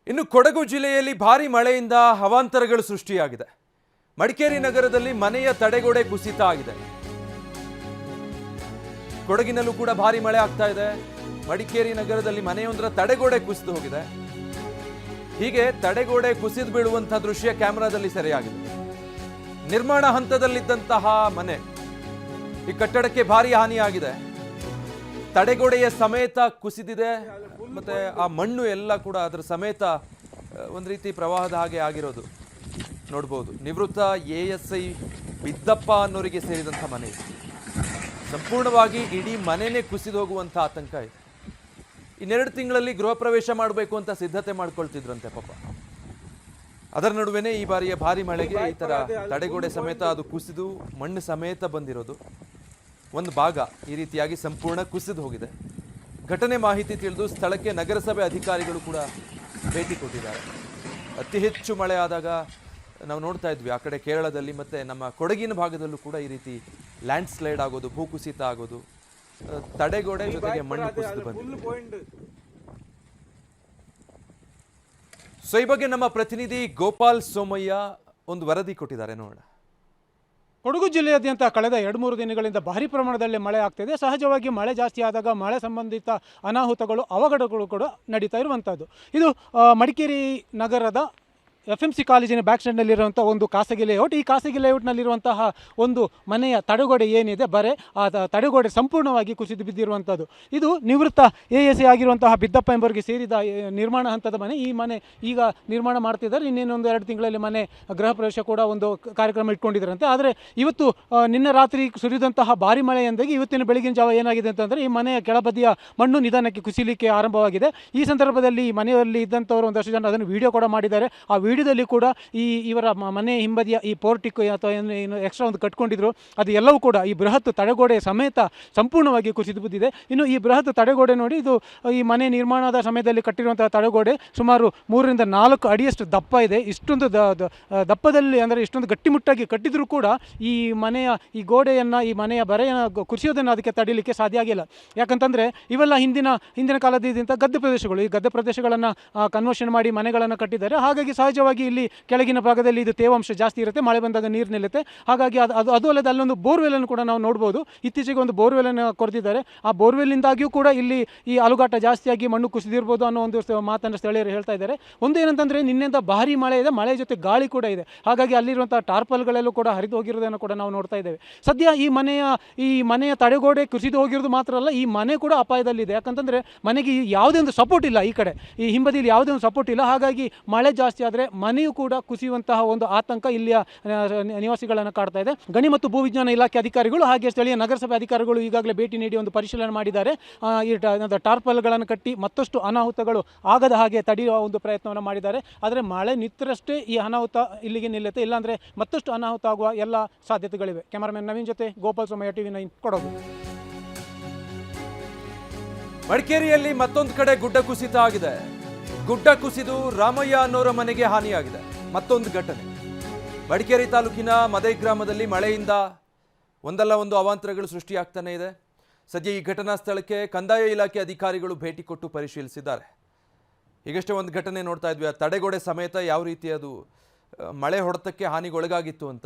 ಇನ್ನು ಕೊಡಗು ಜಿಲ್ಲೆಯಲ್ಲಿ ಭಾರಿ ಮಳೆಯಿಂದ ಅವಾಂತರಗಳು ಸೃಷ್ಟಿಯಾಗಿದೆ. ಮಡಿಕೇರಿ ನಗರದಲ್ಲಿ ಮನೆಯ ತಡೆಗೋಡೆ ಕುಸಿತ ಆಗಿದೆ. ಕೊಡಗಿನಲ್ಲೂ ಕೂಡ ಭಾರಿ ಮಳೆ ಆಗ್ತಾ ಇದೆ. ಮಡಿಕೇರಿ ನಗರದಲ್ಲಿ ಮನೆಯೊಂದರ ತಡೆಗೋಡೆ ಕುಸಿದು ಹೋಗಿದೆ. ಹೀಗೆ ತಡೆಗೋಡೆ ಕುಸಿದು ಬೀಳುವಂತಹ ದೃಶ್ಯ ಕ್ಯಾಮೆರಾದಲ್ಲಿ ಸೆರೆಯಾಗಿದೆ. ನಿರ್ಮಾಣ ಹಂತದಲ್ಲಿದ್ದಂತಹ ಮನೆ, ಈ ಕಟ್ಟಡಕ್ಕೆ ಭಾರಿ ಹಾನಿಯಾಗಿದೆ. ತಡೆಗೋಡೆಯ ಸಮೇತ ಕುಸಿದಿದೆ. ಮತ್ತೆ ಆ ಮಣ್ಣು ಎಲ್ಲ ಕೂಡ ಅದರ ಸಮೇತ ಒಂದು ರೀತಿ ಪ್ರವಾಹದ ಹಾಗೆ ಆಗಿರೋದು ನೋಡ್ಬೋದು. ನಿವೃತ್ತ ASI ಬಿದ್ದಪ್ಪ ಅನ್ನೋರಿಗೆ ಸೇರಿದಂಥ ಮನೆ ಇದೆ. ಸಂಪೂರ್ಣವಾಗಿ ಇಡೀ ಮನೆನೇ ಕುಸಿದು ಹೋಗುವಂಥ ಆತಂಕ ಇದೆ. ಇನ್ನೆರಡು ತಿಂಗಳಲ್ಲಿ ಗೃಹ ಪ್ರವೇಶ ಮಾಡಬೇಕು ಅಂತ ಸಿದ್ಧತೆ ಮಾಡ್ಕೊಳ್ತಿದ್ರಂತೆ ಪಾಪ. ಅದರ ನಡುವೆನೇ ಈ ಬಾರಿಯ ಭಾರಿ ಮಳೆಗೆ ಈ ತರ ತಡೆಗೋಡೆ ಸಮೇತ ಅದು ಕುಸಿದು ಮಣ್ಣು ಸಮೇತ ಬಂದಿರೋದು. ಒಂದು ಭಾಗ ಈ ರೀತಿಯಾಗಿ ಸಂಪೂರ್ಣ ಕುಸಿದು ಹೋಗಿದೆ. ಘಟನೆ ಮಾಹಿತಿ ತಿಳಿದು ಸ್ಥಳಕ್ಕೆ ನಗರಸಭೆ ಅಧಿಕಾರಿಗಳು ಕೂಡ ಭೇಟಿ ಕೊಟ್ಟಿದ್ದಾರೆ. ಅತಿ ಹೆಚ್ಚು ಮಳೆ ಆದಾಗ ನಾವು ನೋಡ್ತಾ ಇದ್ವಿ ಆ ಕಡೆ ಕೇರಳದಲ್ಲಿ ಮತ್ತೆ ನಮ್ಮ ಕೊಡಗಿನ ಭಾಗದಲ್ಲೂ ಕೂಡ ಈ ರೀತಿ ಲ್ಯಾಂಡ್ ಸ್ಲೈಡ್ ಆಗೋದು, ಭೂಕುಸಿತ ಆಗೋದು, ತಡೆಗೋಡೆ ಜೊತೆಗೆ ಮಣ್ಣು ಕುಸಿದು ಬಂದಿದೆ. ಸೊ ಈ ಬಗ್ಗೆ ನಮ್ಮ ಪ್ರತಿನಿಧಿ ಗೋಪಾಲ್ ಸೋಮಯ್ಯ ಒಂದು ವರದಿ ಕೊಟ್ಟಿದ್ದಾರೆ, ನೋಡೋಣ. ಕೊಡಗು ಜಿಲ್ಲೆಯಾದ್ಯಂತ ಕಳೆದ 2-3 ದಿನಗಳಿಂದ ಭಾರಿ ಪ್ರಮಾಣದಲ್ಲಿ ಮಳೆ ಆಗ್ತಿದೆ. ಸಹಜವಾಗಿ ಮಳೆ ಜಾಸ್ತಿ ಆದಾಗ ಮಳೆ ಸಂಬಂಧಿತ ಅನಾಹುತಗಳು, ಅವಘಡಗಳು ಕೂಡ ನಡೀತಾ ಇರುವಂಥದ್ದು. ಇದು ಮಡಿಕೇರಿ ನಗರದ FMC ಕಾಲೇಜಿನ ಬ್ಯಾಕ್ ಸೈಡ್ನಲ್ಲಿರುವಂಥ ಒಂದು ಖಾಸಗಿ ಲೇಔಟ್. ಈ ಖಾಸಗಿ ಲೇಔಟ್ನಲ್ಲಿರುವಂತಹ ಒಂದು ಮನೆಯ ತಡೆಗೋಡೆ ಏನಿದೆ, ಆ ತಡೆಗೋಡೆ ಸಂಪೂರ್ಣವಾಗಿ ಕುಸಿದು ಬಿದ್ದಿರುವಂಥದ್ದು. ಇದು ನಿವೃತ್ತ ASI ಆಗಿರುವಂತಹ ಬಿದ್ದಪ್ಪ ಎಂಬವರಿಗೆ ಸೇರಿದ ನಿರ್ಮಾಣ ಹಂತದ ಮನೆ. ಈ ಮನೆ ಈಗ ನಿರ್ಮಾಣ ಮಾಡ್ತಿದ್ದಾರೆ. ಇನ್ನೇನೊಂದು 2 ತಿಂಗಳಲ್ಲಿ ಮನೆ ಗೃಹ ಪ್ರವೇಶ ಕೂಡ ಒಂದು ಕಾರ್ಯಕ್ರಮ ಇಟ್ಕೊಂಡಿದ್ದಾರಂತೆ. ಆದರೆ ಇವತ್ತು ನಿನ್ನೆ ರಾತ್ರಿ ಸುರಿದಂತಹ ಭಾರಿ ಮಳೆಯಿಂದಾಗಿ ಇವತ್ತಿನ ಬೆಳಗಿನ ಜಾವ ಏನಾಗಿದೆ ಅಂತಂದರೆ, ಈ ಮನೆಯ ಕೆಳಬದಿಯ ಮಣ್ಣು ನಿಧಾನಕ್ಕೆ ಕುಸಿಲಿಕ್ಕೆ ಆರಂಭವಾಗಿದೆ. ಈ ಸಂದರ್ಭದಲ್ಲಿ ಈ ಮನೆಯಲ್ಲಿ ಇದ್ದಂಥವರು ಒಂದಷ್ಟು ಜನ ಅದನ್ನು ವಿಡಿಯೋ ಕೂಡ ಮಾಡಿದ್ದಾರೆ. ಆ ವಿಡಿಯೋದಲ್ಲಿ ಕೂಡ ಇವರ ಮನೆ ಹಿಂಬದಿಯ ಈ ಪೋರ್ಟಿಕ್ ಅಥವಾ ಏನು ಎಕ್ಸ್ಟ್ರಾ ಒಂದು ಕಟ್ಕೊಂಡಿದ್ರು, ಅದು ಎಲ್ಲವೂ ಕೂಡ ಈ ಬೃಹತ್ ತಡೆಗೋಡೆ ಸಮೇತ ಸಂಪೂರ್ಣವಾಗಿ ಕುಸಿದು ಬಿದ್ದಿದೆ. ಇನ್ನು ಈ ಬೃಹತ್ ತಡೆಗೋಡೆ ನೋಡಿ, ಇದು ಈ ಮನೆ ನಿರ್ಮಾಣದ ಸಮಯದಲ್ಲಿ ಕಟ್ಟಿರುವಂತಹ ತಡೆಗೋಡೆ ಸುಮಾರು 3-4 ಅಡಿಯಷ್ಟು ದಪ್ಪ ಇದೆ. ಇಷ್ಟೊಂದು ದಪ್ಪದಲ್ಲಿ ಅಂದರೆ ಇಷ್ಟೊಂದು ಗಟ್ಟಿಮುಟ್ಟಾಗಿ ಕಟ್ಟಿದರೂ ಕೂಡ ಈ ಮನೆಯ ಈ ಗೋಡೆಯನ್ನು, ಈ ಮನೆಯ ಬರೆಯನ್ನು ಕುಸಿಯೋದನ್ನು ಅದಕ್ಕೆ ತಡೀಲಿಕ್ಕೆ ಸಾಧ್ಯ ಆಗಿಲ್ಲ. ಯಾಕಂತಂದರೆ ಇವೆಲ್ಲ ಹಿಂದಿನ ಕಾಲದಿಂದ ಗದ್ದೆ ಪ್ರದೇಶಗಳು. ಈ ಗದ್ದೆ ಪ್ರದೇಶಗಳನ್ನು ಕನ್ವರ್ಷನ್ ಮಾಡಿ ಮನೆಗಳನ್ನು ಕಟ್ಟಿದ್ದಾರೆ. ಹಾಗಾಗಿ ಸಹಜವಾಗಿ ಇಲ್ಲಿ ಕೆಳಗಿನ ಭಾಗದಲ್ಲಿ ಇದು ತೇವಾಂಶ ಜಾಸ್ತಿ ಇರುತ್ತೆ, ಮಳೆ ಬಂದಾಗ ನೀರು ನಿಲ್ಲುತ್ತೆ. ಹಾಗಾಗಿ ಅದು ಅಲ್ಲದೆ ಅಲ್ಲೊಂದು ಬೋರ್ವೆಲ್ಲನ್ನು ಕೂಡ ನಾವು ನೋಡ್ಬೋದು. ಇತ್ತೀಚೆಗೆ ಒಂದು ಬೋರ್ವೆಲ್ಲನ್ನು ಕೊರೆದಿದ್ದಾರೆ. ಆ ಬೋರ್ವೆಲ್ಲಿಂದಾಗಿಯೂ ಕೂಡ ಇಲ್ಲಿ ಈ ಅಲುಗಾಟ ಜಾಸ್ತಿಯಾಗಿ ಮಣ್ಣು ಕುಸಿದಿರ್ಬೋದು ಅನ್ನೋ ಒಂದು ಮಾತನ್ನು ಸ್ಥಳೀಯರು ಹೇಳ್ತಾ ಇದ್ದಾರೆ. ಒಂದು ಏನಂತಂದರೆ, ನಿನ್ನೆಯಿಂದ ಭಾರಿ ಮಳೆ ಇದೆ, ಮಳೆ ಜೊತೆ ಗಾಳಿ ಕೂಡ ಇದೆ. ಹಾಗಾಗಿ ಅಲ್ಲಿರುವಂಥ ಟಾರ್ಪಲ್ಗಳೆಲ್ಲೂ ಕೂಡ ಹರಿದು ಹೋಗಿರೋದನ್ನು ಕೂಡ ನಾವು ನೋಡ್ತಾ ಇದ್ದೇವೆ. ಸದ್ಯ ಈ ಮನೆಯ ತಡೆಗೋಡೆ ಕುಸಿದು ಹೋಗಿರೋದು ಮಾತ್ರ ಅಲ್ಲ, ಈ ಮನೆ ಕೂಡ ಅಪಾಯದಲ್ಲಿದೆ. ಯಾಕಂತಂದರೆ ಮನೆಗೆ ಯಾವುದೇ ಒಂದು ಸಪೋರ್ಟ್ ಇಲ್ಲ, ಈ ಕಡೆ ಈ ಹಿಂಬದಿಯಲ್ಲಿ ಯಾವುದೇ ಒಂದು ಸಪೋರ್ಟ್ ಇಲ್ಲ. ಹಾಗಾಗಿ ಮಳೆ ಜಾಸ್ತಿ ಆದರೆ ಮನೆಯೂ ಕೂಡ ಕುಸಿಯುವಂತಹ ಒಂದು ಆತಂಕ ಇಲ್ಲಿಯ ನಿವಾಸಿಗಳನ್ನು ಕಾಡ್ತಾ ಇದೆ. ಗಣಿ ಮತ್ತು ಭೂವಿಜ್ಞಾನ ಇಲಾಖೆ ಅಧಿಕಾರಿಗಳು ಹಾಗೆ ಸ್ಥಳೀಯ ನಗರಸಭೆ ಅಧಿಕಾರಿಗಳು ಈಗಾಗಲೇ ಭೇಟಿ ನೀಡಿ ಒಂದು ಪರಿಶೀಲನೆ ಮಾಡಿದ್ದಾರೆ. ಈ ಟಾರ್ಪಲ್ಗಳನ್ನು ಕಟ್ಟಿ ಮತ್ತಷ್ಟು ಅನಾಹುತಗಳು ಆಗದ ಹಾಗೆ ತಡೆಯುವ ಒಂದು ಪ್ರಯತ್ನವನ್ನು ಮಾಡಿದ್ದಾರೆ. ಆದರೆ ಮಳೆ ನಿಂತರಷ್ಟೇ ಈ ಅನಾಹುತ ಇಲ್ಲಿಗೆ ನಿಲ್ಲುತ್ತೆ, ಇಲ್ಲಾಂದರೆ ಮತ್ತಷ್ಟು ಅನಾಹುತ ಆಗುವ ಎಲ್ಲ ಸಾಧ್ಯತೆಗಳಿವೆ. ಕ್ಯಾಮರಾಮನ್ ನವೀನ್ ಜೊತೆ ಗೋಪಾಲ್ ಸೋಮಯ್ಯ, TV9 ಕೊಡಗು. ಮಡಿಕೇರಿಯಲ್ಲಿ ಮತ್ತೊಂದು ಕಡೆ ಗುಡ್ಡ ಕುಸಿತ ಆಗಿದೆ. ಗುಡ್ಡ ಕುಸಿದು ರಾಮಯ್ಯ ಅನ್ನೋರ ಮನೆಗೆ ಹಾನಿಯಾಗಿದೆ. ಮತ್ತೊಂದು ಘಟನೆ. ಮಡಿಕೇರಿ ತಾಲೂಕಿನ ಮದೈ ಗ್ರಾಮದಲ್ಲಿ ಮಳೆಯಿಂದ ಒಂದಲ್ಲ ಒಂದು ಅವಾಂತರಗಳು ಸೃಷ್ಟಿಯಾಗ್ತಾನೆ ಇದೆ. ಸದ್ಯ ಈ ಘಟನಾ ಸ್ಥಳಕ್ಕೆ ಕಂದಾಯ ಇಲಾಖೆ ಅಧಿಕಾರಿಗಳು ಭೇಟಿ ಕೊಟ್ಟು ಪರಿಶೀಲಿಸಿದ್ದಾರೆ. ಈಗಷ್ಟೇ ಒಂದು ಘಟನೆ ನೋಡ್ತಾ ಇದ್ವಿ, ಆ ತಡೆಗೋಡೆ ಸಮೇತ ಯಾವ ರೀತಿ ಅದು ಮಳೆ ಹೊಡೆತಕ್ಕೆ ಹಾನಿಗೊಳಗಾಗಿತ್ತು ಅಂತ.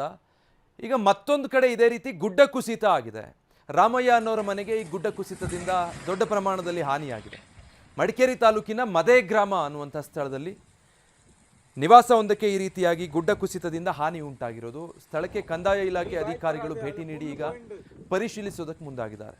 ಈಗ ಮತ್ತೊಂದು ಕಡೆ ಇದೇ ರೀತಿ ಗುಡ್ಡ ಕುಸಿತ ಆಗಿದೆ. ರಾಮಯ್ಯ ಅನ್ನೋರ ಮನೆಗೆ ಈ ಗುಡ್ಡ ಕುಸಿತದಿಂದ ದೊಡ್ಡ ಪ್ರಮಾಣದಲ್ಲಿ ಹಾನಿಯಾಗಿದೆ. ಮಡಿಕೇರಿ ತಾಲೂಕಿನ ಮದೇ ಗ್ರಾಮ ಅನ್ನುವಂಥ ಸ್ಥಳದಲ್ಲಿ ನಿವಾಸವೊಂದಕ್ಕೆ ಈ ರೀತಿಯಾಗಿ ಗುಡ್ಡ ಕುಸಿತದಿಂದ ಹಾನಿ ಉಂಟಾಗಿರೋದು. ಸ್ಥಳಕ್ಕೆ ಕಂದಾಯ ಇಲಾಖೆ ಅಧಿಕಾರಿಗಳು ಭೇಟಿ ನೀಡಿ ಈಗ ಪರಿಶೀಲಿಸೋದಕ್ಕೆ ಮುಂದಾಗಿದ್ದಾರೆ.